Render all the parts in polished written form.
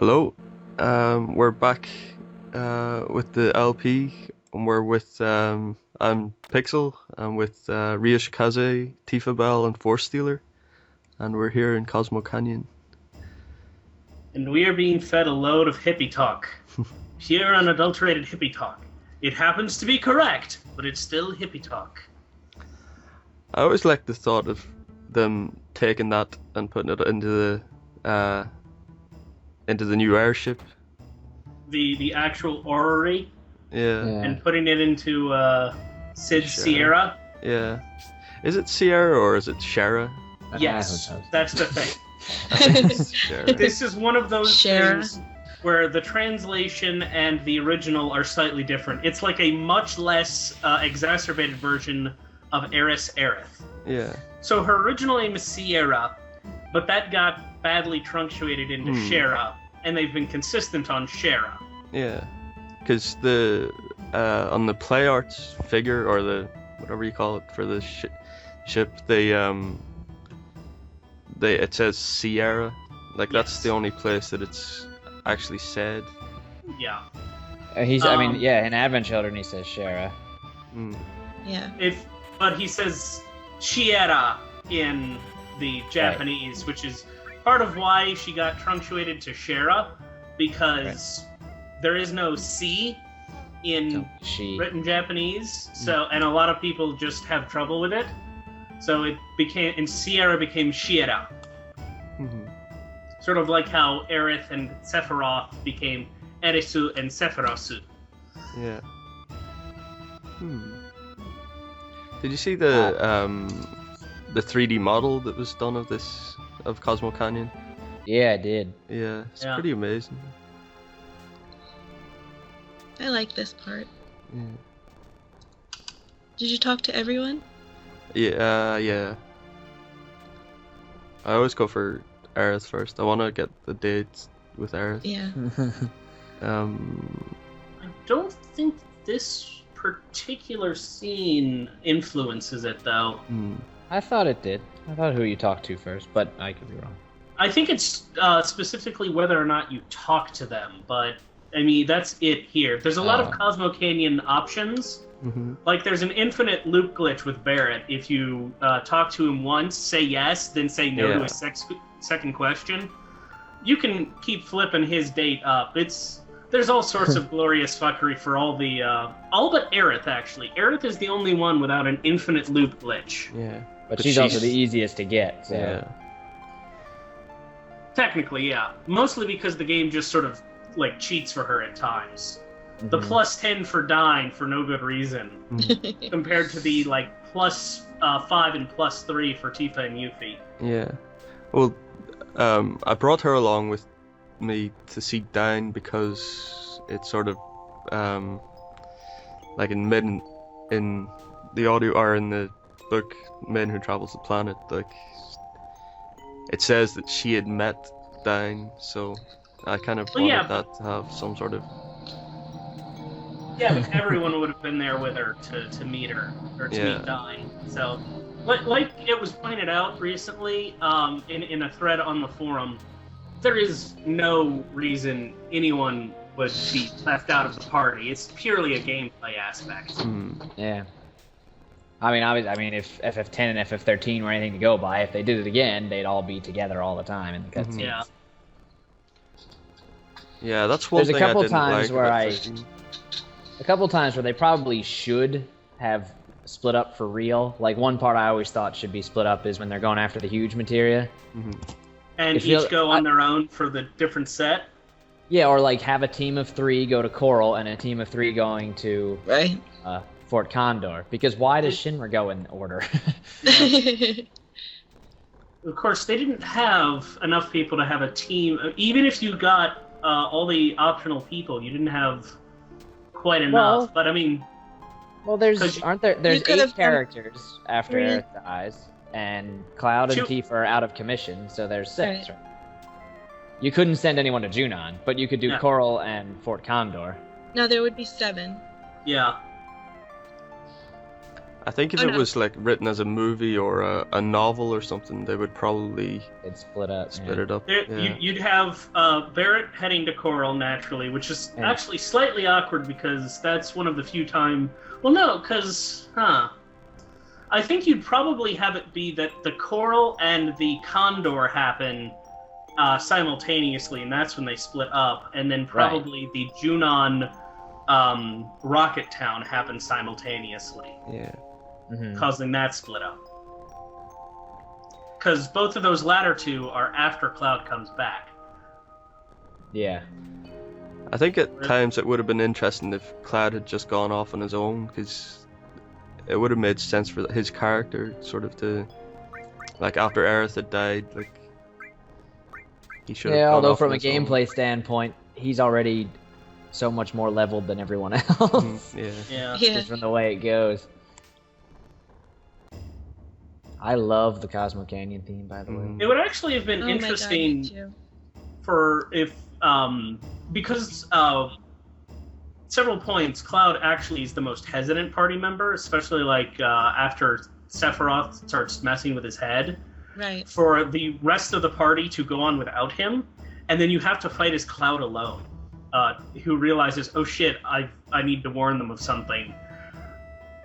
Hello, we're back with the LP, and we're with I'm Pixel. I'm with Ria Shikaze, Tifabelle, and Forcestealer, and we're here in Cosmo Canyon. And we are being fed a load of hippie talk. Pure unadulterated hippie talk. It happens to be correct, but it's still hippie talk. I always like the thought of them taking that and putting it into the new airship. The actual orrery. Yeah. And putting it into Sid Sierra. Yeah. Is it Sierra or is it Shara? Yes, that's the thing. I think it's Shara. This is one of those things where the translation and the original are slightly different. It's like a much less exacerbated version of Eris Aerith. Yeah. So her original name is Sierra, but that got badly truncated into Shara, and they've been consistent on Shara. Yeah, because the on the play arts figure, or the whatever you call it for the ship, it says Sierra. Like that's the only place that it's actually said. Yeah. In Advent Children he says Shara. Yeah. But he says Sierra in the Japanese, which is part of why she got truncated to Shara, because there is no C in written Japanese, and a lot of people just have trouble with it. So Sierra became Shiera. Sort of like how Aerith and Sephiroth became Erisu and Sephirosu. Yeah. Did you see the 3D model that was done of Cosmo Canyon? Yeah, I did. Yeah, it's pretty amazing. I like this part. Yeah. Did you talk to everyone? Yeah. I always go for Aerith first. I want to get the dates with Aerith. Yeah. I don't think this particular scene influences it, though. I thought it did. I thought who you talked to first, but I could be wrong. I think it's specifically whether or not you talk to them, but I mean, that's it here. There's a lot of Cosmo Canyon options. Like, there's an infinite loop glitch with Barret. If you talk to him once, say yes, then say no to his second question, you can keep flipping his date up. There's all sorts of glorious fuckery for all but Aerith, actually. Aerith is the only one without an infinite loop glitch. Yeah. But she's also the easiest to get, so... Yeah. Technically, yeah. Mostly because the game just sort of, cheats for her at times. The +10 for dying for no good reason, compared to the, +5 and +3 for Tifa and Yuffie. Yeah. Well, I brought her along with me to see Dain because it's sort of, in the audio, or in the book, Men Who Travels the Planet, it says that she had met Dain, so I kind of wanted that to have some sort of... Yeah, but everyone would have been there with her to meet her, or to meet Dain. So, like it was pointed out recently in a thread on the forum, there is no reason anyone would be left out of the party. It's purely a gameplay aspect. Yeah. I mean, if FF10 and FF13 were anything to go by, if they did it again, they'd all be together all the time in the cutscenes. Yeah. Yeah, that's one thing I didn't like about 13. A couple times where they probably should have split up for real. Like, one part I always thought should be split up is when they're going after the huge materia. And each go on their own for the different set? Yeah, or have a team of 3 go to Coral and a team of 3 going to Fort Condor. Because why does Shinra go in order? Of course, they didn't have enough people to have a team. Even if you got all the optional people, you didn't have quite enough. But I mean... Well, there's 8 characters after Aerith dies, and Cloud and Tifa are out of commission, so there's 6. Right? You couldn't send anyone to Junon, but you could do Coral and Fort Condor. No, there would be 7. Yeah. I think if it was like written as a movie or a novel or something, they would probably split it up. You'd have Barrett heading to Coral naturally, which is actually slightly awkward because that's one of the few time. Well, no, because I think you'd probably have it be that the Coral and the Condor happen simultaneously, and that's when they split up, and then probably the Junon Rocket Town happens simultaneously. Yeah. Causing that split up. Because both of those latter two are after Cloud comes back. Yeah. I think at times it would have been interesting if Cloud had just gone off on his own, because it would have made sense for his character sort of to, like, after Aerith had died, like, he should have gone although off from on a his own. gameplay standpoint, he's already so much more leveled than everyone else. Yeah. Just from the way it goes. I love the Cosmo Canyon theme, by the way. It would actually have been interesting for if, because several points, Cloud actually is the most hesitant party member, especially like after Sephiroth starts messing with his head. Right. For the rest of the party to go on without him, and then you have to fight as Cloud alone, who realizes, oh shit, I need to warn them of something.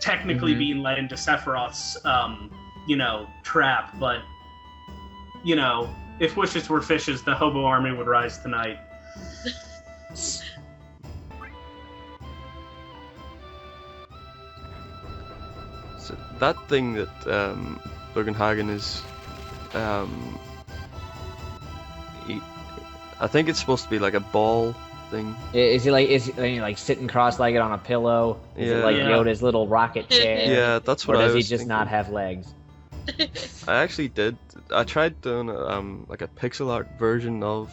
Technically being led into Sephiroth's, trap, but, if wishes were fishes, the hobo army would rise tonight. So that thing that Bugenhagen is, I think it's supposed to be like a ball thing. Is he like sitting cross-legged on a pillow? Is it like Yoda's little rocket chair? Yeah, that's what I was Or does he just thinking. not have legs? I actually did. I tried doing like a pixel art version of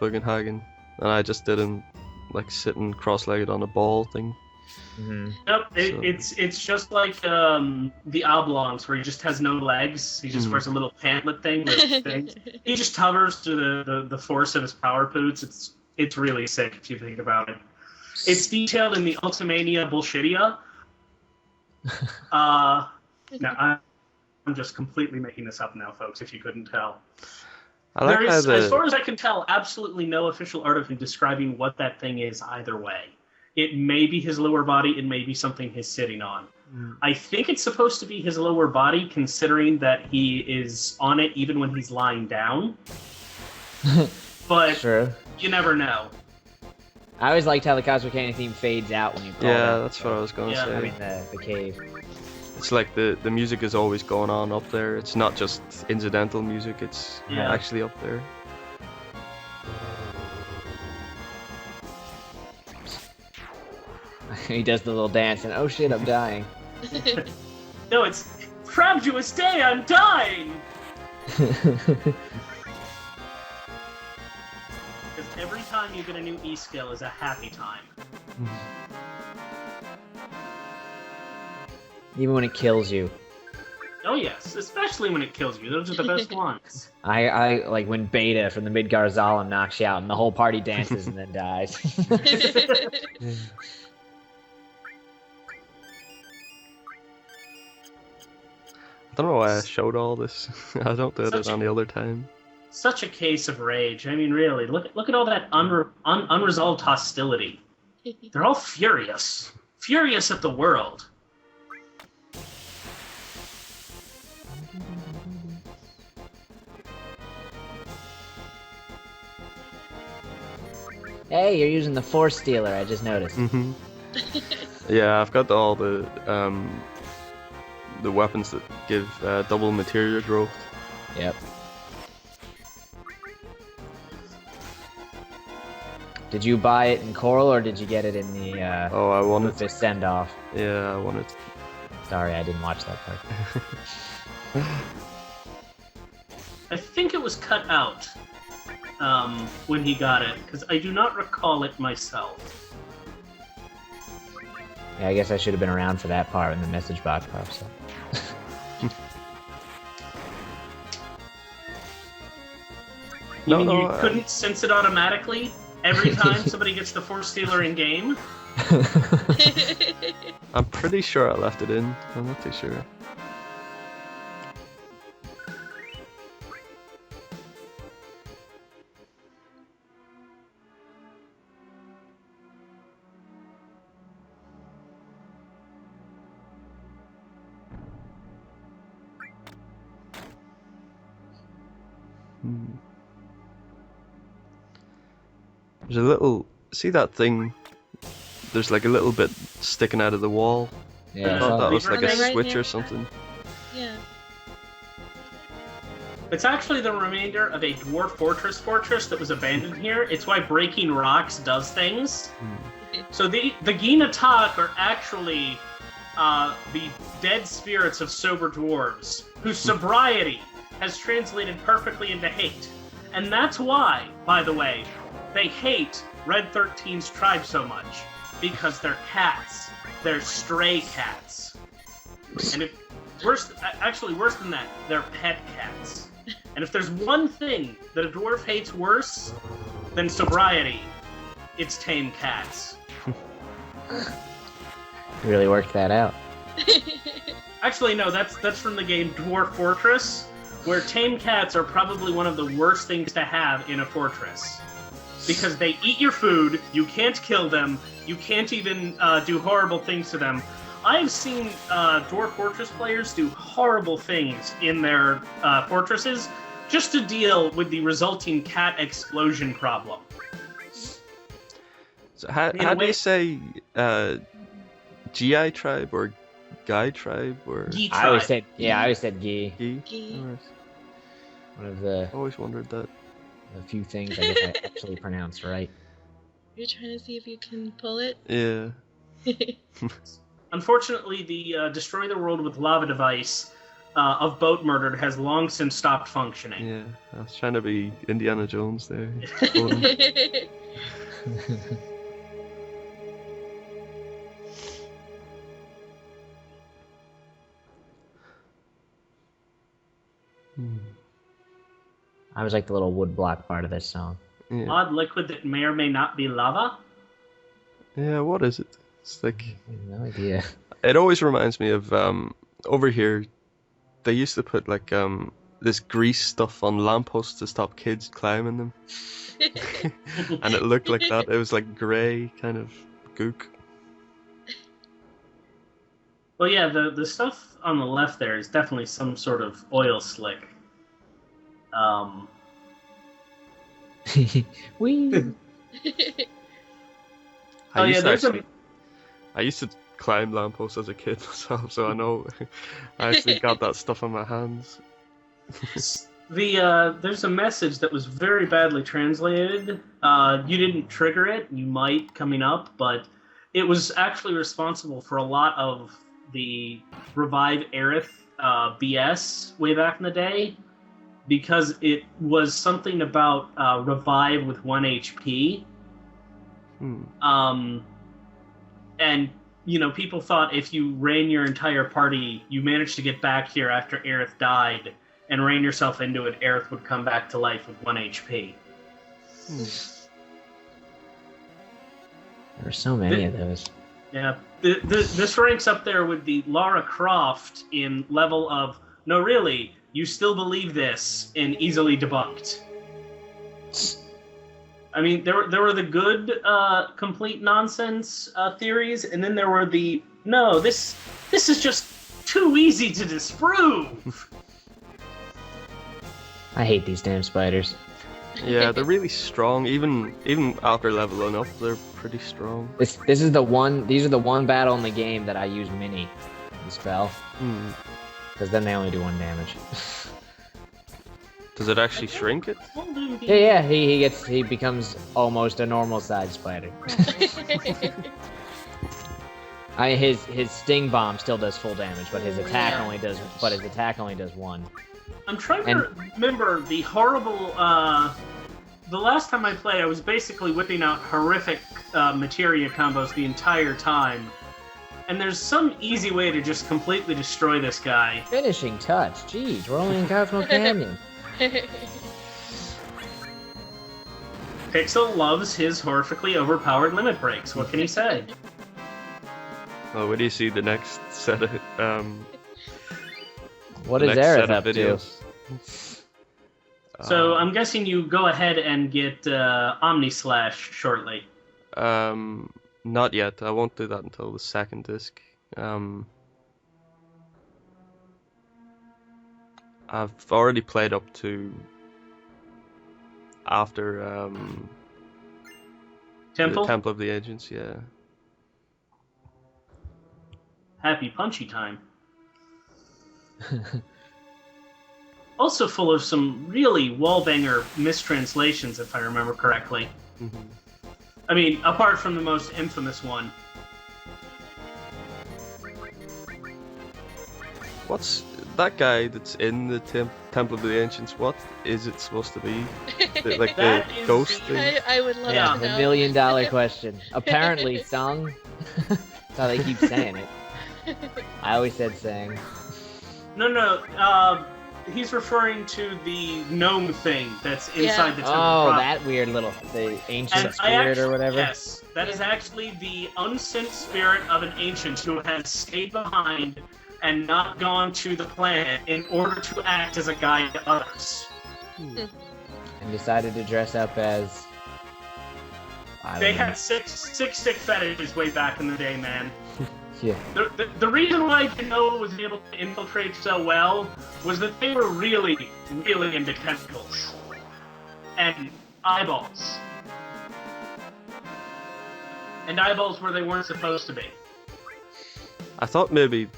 Bugenhagen, and I just did him like sitting cross-legged on a ball thing. Nope, it's just like the Oblongs, where he just has no legs. He just wears a little pantlet thing with things. He just hovers through the force of his power poots. It's really sick if you think about it. It's detailed in the Ultimania Bullshitia. Now I'm just completely making this up now, folks, if you couldn't tell. There is, as far as I can tell, absolutely no official art of him describing what that thing is either way. It may be his lower body, it may be something he's sitting on. I think it's supposed to be his lower body, considering that he is on it even when he's lying down. But you never know. I always liked how the Cosmo Canyon theme fades out when you call out. That's what I was going to say. I mean, the cave. It's like the music is always going on up there. It's not just incidental music, it's actually up there. He does the little dance and, oh shit, I'm dying. No, it's Frabjous Day, I'm dying! Because every time you get a new E-skill is a happy time. Even when it kills you. Oh yes, especially when it kills you. Those are the best ones. I like when Beta from the Midgar Zalem knocks you out and the whole party dances and then dies. I don't know why I showed all this. I don't do it any other time. Such a case of rage. I mean, really, look at all that unresolved hostility. They're all furious. Furious at the world. Hey, you're using the Forcestealer, I just noticed. Yeah, I've got all the weapons that give double materia growth. Yep. Did you buy it in Coral or did you get it in the I wanted the send-off? Yeah, I wanted. Sorry, I didn't watch that part. I think it was cut out when he got it, because I do not recall it myself. Yeah, I guess I should have been around for that part when the message box pops up. You mean you couldn't sense it automatically every time somebody gets the Forcestealer in game? I'm pretty sure I left it in. I'm not too sure. There's a little. See that thing? There's like a little bit sticking out of the wall. Yeah. I thought that was like a Right switch there. or something. Yeah. It's actually the remainder of a dwarf fortress that was abandoned here. It's why breaking rocks does things. So the Ginatak are actually the dead spirits of sober dwarves, whose sobriety has translated perfectly into hate. And that's why, by the way, they hate Red 13's tribe so much. Because they're cats. They're stray cats. And if worse than that, they're pet cats. And if there's one thing that a dwarf hates worse than sobriety, it's tame cats. Really worked that out. Actually, no, that's from the game Dwarf Fortress, where tame cats are probably one of the worst things to have in a fortress. Because they eat your food, you can't kill them, you can't even do horrible things to them. I've seen Dwarf Fortress players do horrible things in their fortresses just to deal with the resulting cat explosion problem. So how do you say GI tribe or Guy tribe or Gi I always tribe. said Gi. Gi? Gi. Alright. One of the Always wondered that. few things I guess I actually pronounced right. You're trying to see if you can pull it? Yeah. Unfortunately, the Destroy the World with Lava device of Boat Murdered has long since stopped functioning. Yeah. I was trying to be Indiana Jones there. I was like the little woodblock part of this song. Yeah. Odd liquid that may or may not be lava. Yeah, what is it? It's like I have no idea. it always reminds me of over here they used to put like this grease stuff on lampposts to stop kids climbing them. And it looked like that. It was like grey kind of gook. Well, yeah, the stuff on the left there is definitely some sort of oil slick. Wee. Oh, yeah, there's I used to climb lampposts as a kid myself, so I know. I actually got that stuff on my hands. There's a message that was very badly translated. You didn't trigger it. You might coming up, but it was actually responsible for a lot of the Revive Aerith BS way back in the day, because it was something about revive with 1 HP. And you know, people thought if you ran your entire party, you managed to get back here after Aerith died, and ran yourself into it, Aerith would come back to life with 1 HP. There were so many of those. Yeah, this ranks up there with the Lara Croft in level of, no really, you still believe this, and easily debunked. I mean, there were the good, complete nonsense theories, and then there were the, no, this is just too easy to disprove. I hate these damn spiders. Yeah, they're really strong. Even after leveling up, they're pretty strong. This is the one. These are the one battle in the game that I use mini the spell, because then they only do 1 damage. Does it actually shrink it? Yeah. He becomes almost a normal sized spider. I mean, his sting bomb still does full damage, but his attack only does 1. I'm trying to remember the horrible. The last time I played, I was basically whipping out horrific materia combos the entire time. And there's some easy way to just completely destroy this guy. Finishing touch. Jeez, we're only in Cosmo Canyon. Pixel loves his horrifically overpowered limit breaks. What can he say? Well, when do you see the next set of What the is next Aerith set of up to? videos? So I'm guessing you go ahead and get Omni Slash shortly. Not yet. I won't do that until the second disc. I've already played up to after Temple? the Temple of the Ancients, yeah. Happy punchy time. Also full of some really wallbanger mistranslations, if I remember correctly. Mm-hmm. I mean, apart from the most infamous one. What's that guy that's in the Temple of the Ancients? What is it supposed to be? Like the That is ghost the- thing? I would love Yeah, to the know. million-dollar question. Apparently, Sung. That's how they keep saying it. I always said Sang. No, he's referring to the gnome thing that's inside the temple Oh, proper. that weird little, the ancient And spirit or whatever. Yes, that is actually the unsent spirit of an ancient who has stayed behind and not gone to the planet in order to act as a guide to others. And decided to dress up as... They had six stick fetishes way back in the day, man. Yeah. The reason why Genoa was able to infiltrate so well was that they were really, really into tentacles. And eyeballs. And eyeballs where they weren't supposed to be. I thought maybe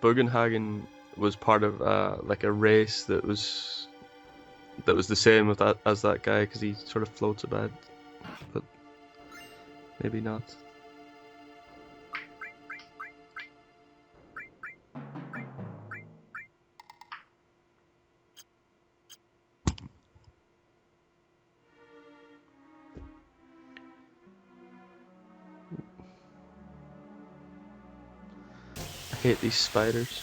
Bugenhagen was part of like a race that was the same with that as that guy because he sort of floats about, but maybe not. I hate these spiders.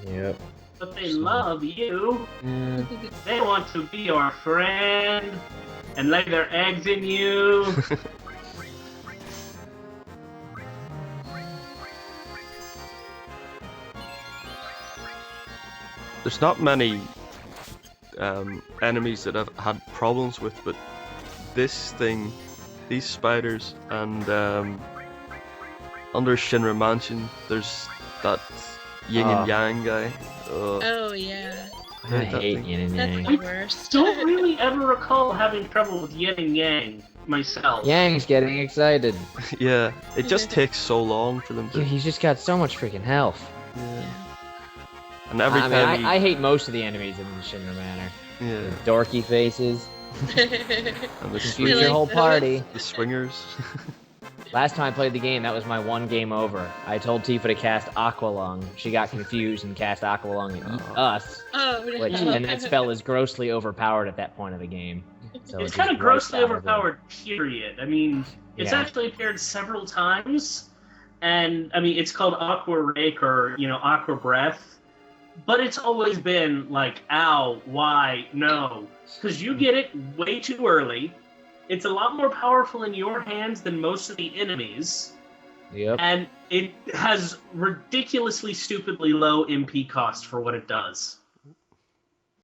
Yep. But they love you. Yeah. They want to be your friend and lay their eggs in you. There's not many enemies that I've had problems with, but this thing, these spiders, and under Shinra Mansion, there's that yin and yang guy. Oh yeah, I that hate thing. yin and that's yang. the worst. Don't really ever recall having trouble with yin and yang myself. Yang's getting excited. Yeah, it just takes so long for them Yeah, to. he's just got so much freaking health. Yeah. And every I time mean, I hate most of the enemies in Shinra Manor. yeah, The dorky faces. and the, Confuse You're your like, whole party. the swingers. Last time I played the game, that was my one game over. I told Tifa to cast Aqualung. She got confused and cast Aqualung and eat us. Oh no. Which, and that spell is grossly overpowered at that point of the game. So It's it kind just of grossly wipes out everyone. overpowered, period. I mean, it's Yeah. actually appeared several times, and I mean, it's called Aqua Rake or, Aqua Breath, but it's always been like, ow, why, no. Because you get it way too early, it's a lot more powerful in your hands than most of the enemies, Yep. and it has ridiculously, stupidly low MP cost for what it does.